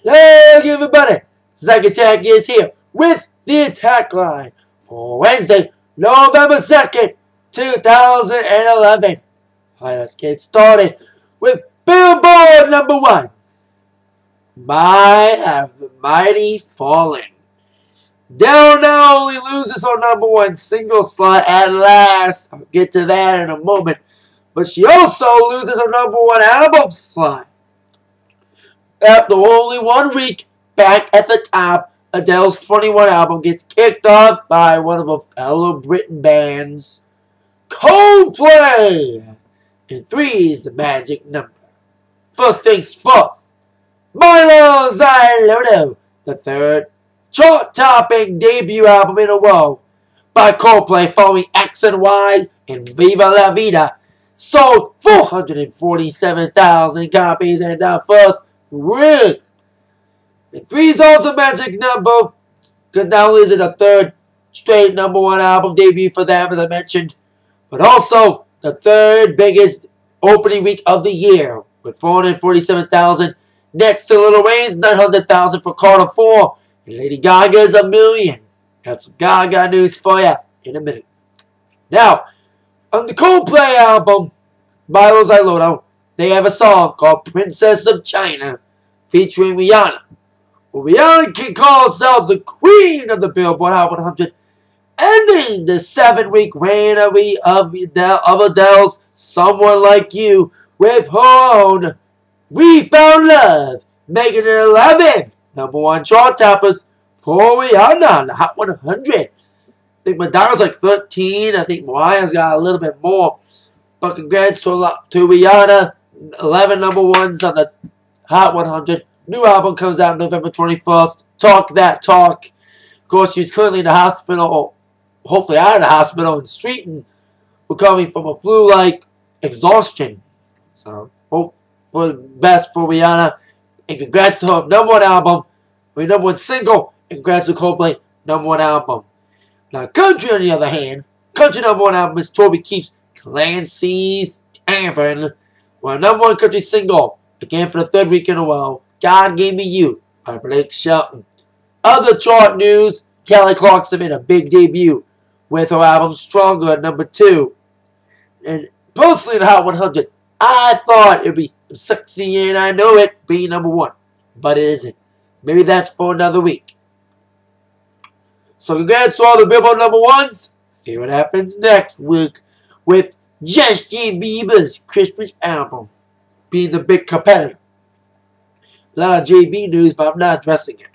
Hello everybody, Zach Attack is here with the Atakline for Wednesday, November 2nd, 2011. Alright, let's get started with Billboard #1. My have the mighty fallen. Adele not only loses her #1 single slot at last, I'll get to that in a moment, but she also loses her #1 album slot. After only 1 week back at the top, Adele's 21 album gets kicked off by one of her fellow Britain bands, Coldplay. And 3 is the magic number. First things first, Milo Xyloto, the third chart-topping debut album in a row by Coldplay following X and Y and Viva La Vida, sold 447,000 copies in the first week. And 3 is also a magic number because not only is it the third straight #1 album debut for them, as I mentioned, but also the third biggest opening week of the year with 447,000 next to Lil Wayne's 900,000 for Carter 4 and Lady Gaga's 1 million. Got some Gaga news for you in a minute. Now, on the Coldplay album, Milo Xyloto, they have a song called Princess of China featuring Rihanna. Well, Rihanna can call herself the queen of the Billboard Hot 100, ending the 7-week reign of Adele's Someone Like You with her own We Found Love, making it 11 #1 chart toppers for Rihanna on the Hot 100. I think Madonna's like 13. I think Mariah's got a little bit more. But congrats to Rihanna. 11 #1s on the Hot 100. New album comes out November 21st. Talk That Talk. Of course, she's currently in the hospital, hopefully out of the hospital in Streeton, recovering from a flu-like exhaustion. So, hope for the best for Rihanna. And congrats to her #1 album, her #1 single. And congrats to Coldplay, #1 album. Now, country, on the other hand, country #1 album is Toby Keith's Clancy's Tavern, with a #1 country single, again for the 3rd week in a row, God Gave Me You by Blake Shelton. Other chart news, Kelly Clarkson made a big debut with her album Stronger at #2. And personally in the Hot 100, I thought it would be sexy and I Know It being #1, but it isn't. Maybe that's for another week. So congrats to all the Billboard #1s. See what happens next week with Justin Bieber's Christmas album being the big competitor. A lot of JB news, but I'm not addressing it.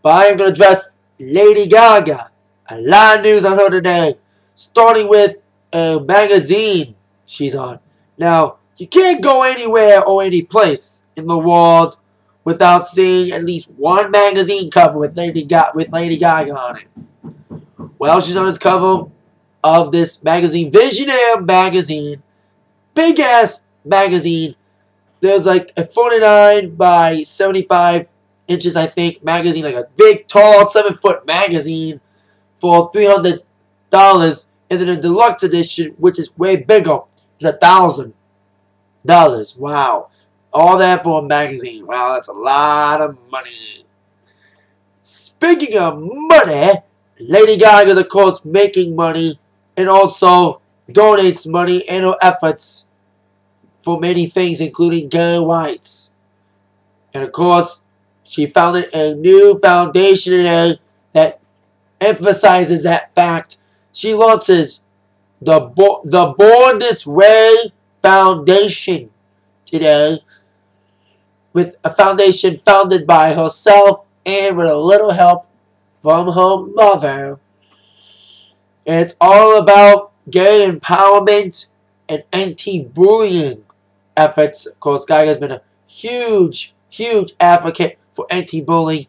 But I am going to address Lady Gaga. A lot of news on her today, starting with a magazine she's on. Now, you can't go anywhere or any place in the world without seeing at least one magazine cover with Lady Gaga on it. Well, she's on this cover of this magazine, Visionaire magazine, big ass magazine. There's like a 49 by 75 inches, I think, magazine, like a big, tall, 7-foot magazine for $300. And then a deluxe edition, which is way bigger, is $1,000. Wow. All that for a magazine. Wow, that's a lot of money. Speaking of money, Lady Gaga is, of course, making money and also donates money in her efforts for many things, including gay rights. And, of course, she founded a new foundation today that emphasizes that fact. She launches the Born This Way Foundation today, with a foundation founded by herself and with a little help from her mother. And it's all about gay empowerment and anti-bullying efforts. Of course, Gaga has been a huge, huge advocate for anti-bullying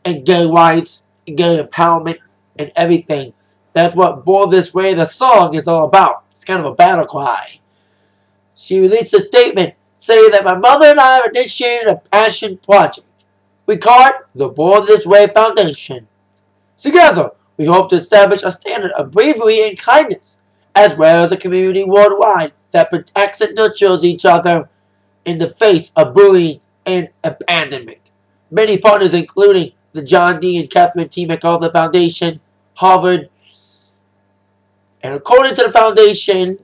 and gay rights and gay empowerment and everything. That's what Born This Way, the song, is all about. It's kind of a battle cry. She released a statement saying that my mother and I have initiated a passion project. We call it the Born This Way Foundation. Together, we hope to establish a standard of bravery and kindness, as well as a community worldwide that protects and nurtures each other in the face of bullying and abandonment. Many partners, including the John D. and Catherine T. MacArthur Foundation, Harvard, and according to the foundation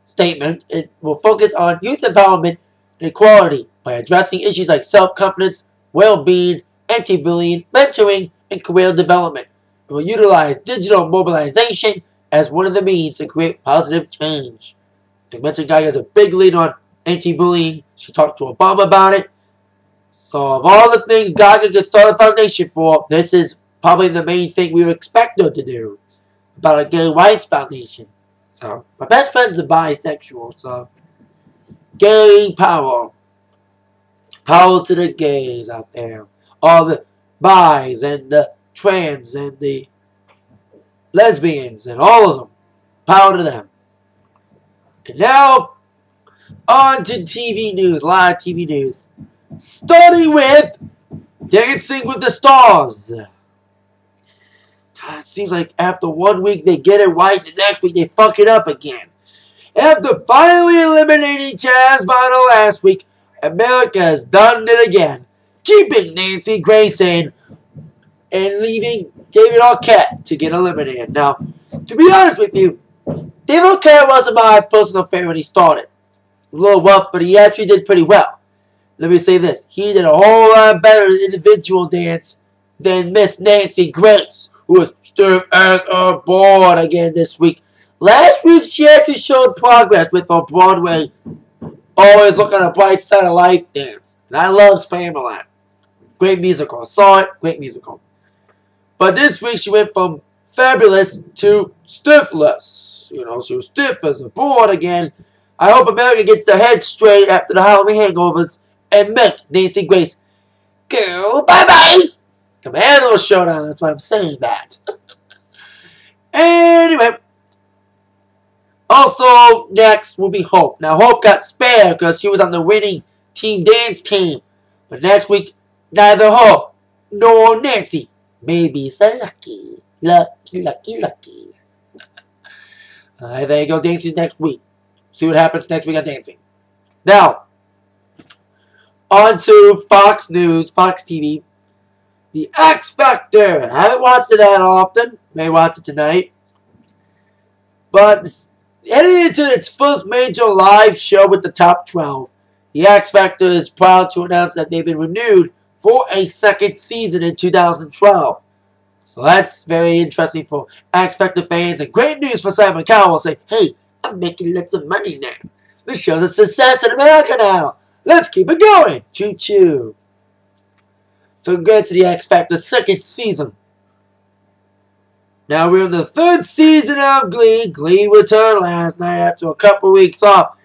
statement, it will focus on youth empowerment and equality by addressing issues like self-confidence, well-being, anti-bullying, mentoring, and career development. It will utilize digital mobilization as one of the means to create positive change. I mentioned GaGa is a big lead on anti-bullying. She talked to Obama about it. So of all the things GaGa could start a foundation for, this is probably the main thing we would expect her to do. About a gay rights foundation. So my best friend's a bisexual, so gay power. Power to the gays out there. All the bis and the trans and the lesbians and all of them. Power to them. And now, on to TV news, live TV news. Starting with Dancing with the Stars. God, it seems like after 1 week they get it right, the next week they fuck it up again. After finally eliminating Chaz Bono last week, America has done it again, keeping Nancy Grace in and leaving David Arquette to get eliminated. Now, to be honest with you, David Arquette wasn't my personal favorite when he started. A little rough, but he actually did pretty well. Let me say this. He did a whole lot better individual dance than Miss Nancy Grace, who was stiff as a board again this week. Last week, she actually showed progress with her Broadway Always Look on the Bright Side of Life dance. And I love Spamalot. Great musical. I saw it. Great musical. But this week, she went from fabulous to stiffless. You know, she was stiff as a board again. I hope America gets their head straight after the Halloween hangovers and make Nancy Grace go bye-bye. Come on, showdown. That's why I'm saying that. Anyway. Also, next will be Hope. Now, Hope got spared because she was on the winning team dance team. But next week, neither Hope nor Nancy may be so lucky. Lucky. There you go. Dancing next week. See what happens next week on Dancing. Now, on to Fox News, Fox TV. The X Factor. I haven't watched it that often. May watch it tonight. But heading into its first major live show with the top 12, the X Factor is proud to announce that they've been renewed for a second season in 2012. So that's very interesting for X Factor fans, and great news for Simon Cowell. Say, hey, I'm making lots of money now. This show's a success in America now. Let's keep it going. Choo-choo. So congrats to the X Factor second season. Now we're in the third season of Glee. Glee returned last night after a couple weeks off.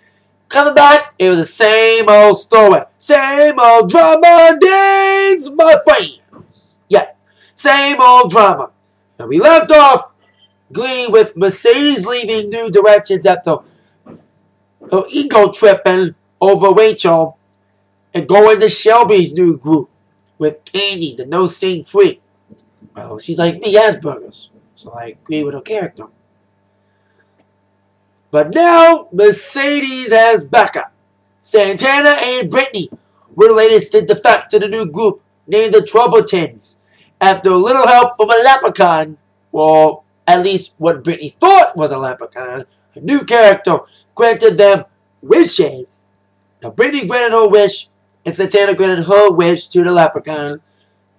Coming back, it was the same old story. Same old drama dance, my friends. Yes, same old drama. Now we left off Glee with Mercedes leaving New Directions after her ego tripping over Rachel and going to Shelby's new group with Candy, the no-sing freak. Well, she's like me, Asperger's, so I agree with her character. But now, Mercedes has Becca. Santana and Brittany were the latest to defect to the new group named the Troubletons. After a little help from a leprechaun, well, at least what Brittany thought was a leprechaun, a new character granted them wishes. Now, Brittany granted her wish, and Santana granted her wish to the leprechaun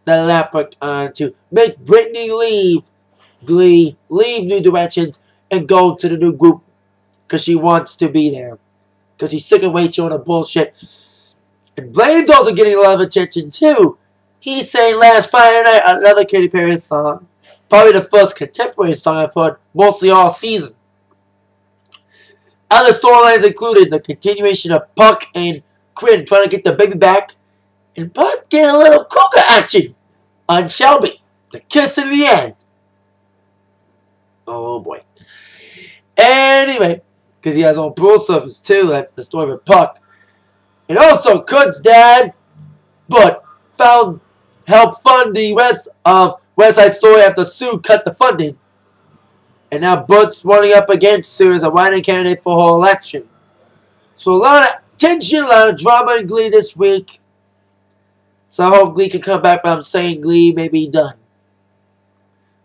to make Brittany leave Glee, leave New Directions, and go to the new group because she wants to be there. Because she's sick of Rachel and her bullshit. And Blaine's also getting a lot of attention too. He sang last Friday night another Katy Perry song. Probably the first contemporary song I've heard mostly all season. Other storylines included the continuation of Puck and Quinn trying to get the baby back. And Puck getting a little cougar action on Shelby. The kiss in the end. Oh boy. Anyway, because he has his own pool service too. That's the story of Puck. And also, Kurt's dad, but helped fund the rest of West Side Story after Sue cut the funding. And now Bert's running up against Sue as a writing candidate for her election. So a lot of tension, a lot of drama in Glee this week. So I hope Glee can come back, but I'm saying Glee may be done.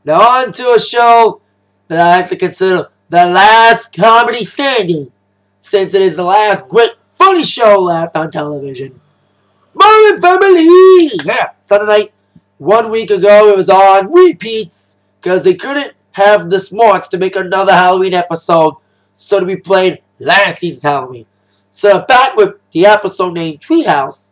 Now on to a show that I like to consider the last comedy standing, since it is the last great funny show left on television. Modern Family! Yeah, Sunday night. 1 week ago it was on repeats because they couldn't have the smarts to make another Halloween episode, so to be played last season's Halloween. So back with the episode named Treehouse.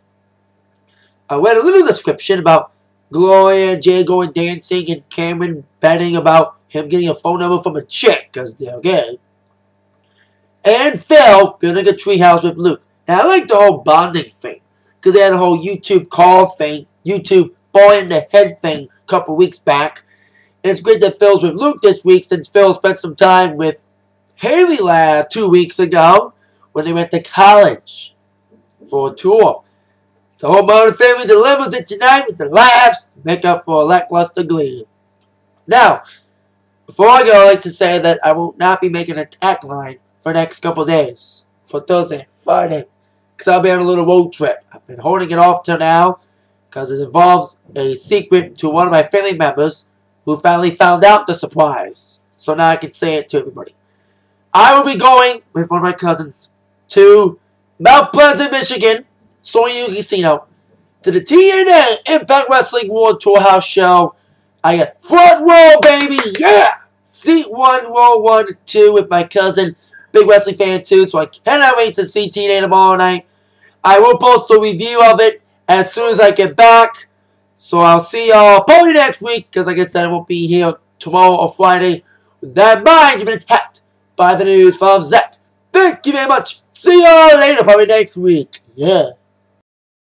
I read a little description about Gloria and Jay going dancing and Cameron betting about him getting a phone number from a chick because they're gay. And Phil building a treehouse with Luke. Now I like the whole bonding thing because they had a whole YouTube call thing, YouTube ball in the head thing a couple weeks back. And it's great that Phil's with Luke this week since Phil spent some time with Haley 2 weeks ago when they went to college for a tour. So Home Modern Family delivers it tonight with the laughs to make up for a lackluster Glee. Now, before I go, I'd like to say that I will not be making an Atakline for the next couple days. For Thursday, Friday. Because I'll be on a little road trip. I've been holding it off till now because it involves a secret to one of my family members who finally found out the surprise. So now I can say it to everybody. I will be going with one of my cousins to Mount Pleasant, Michigan, Sonya Casino, to the TNA Impact Wrestling World Tour House show. I got front row, baby, yeah! Seat 1, row 1 and 2 with my cousin, big wrestling fan too, so I cannot wait to see TNA tomorrow night. I will post a review of it as soon as I get back. So I'll see y'all probably next week, because like I said, I won't be here tomorrow or Friday. With that in mind, you've been attacked by the news from Zach. Thank you very much. See y'all later, probably next week. Yeah.